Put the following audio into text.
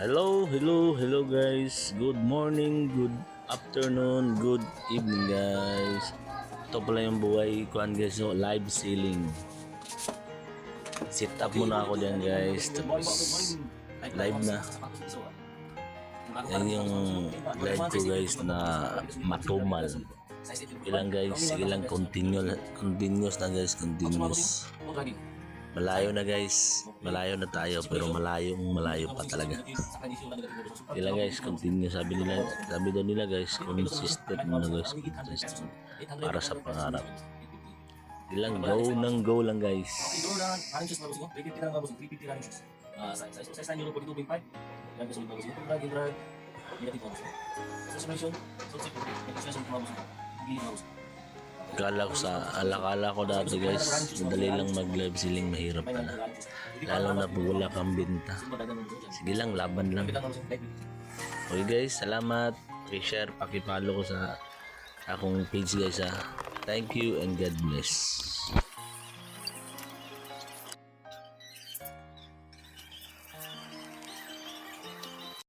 Hello guys. Good morning, good afternoon, good evening guys. Ito pala yung buhay kuan guys, no? Live ceiling. Sit up muna ako dyan guys. Tapos live na. Yan yung live ko guys na matumal. Ilang guys, ilang continuous na guys, continuous. Malayo na guys, malayo na tayo pero malayo pa talaga. Ilang guys, continue sabi daw nila guys, consistent muna guys, consistent para sa pangarap. Ilang go lang guys. Akala ko dati guys, madali lang mag live ceiling, mahirap pala. Lalo na pag wala kang binta. Sige lang, laban lang. Okay guys, salamat. Paki-share, paki-follow ko sa akong page guys ha. Thank you and God bless.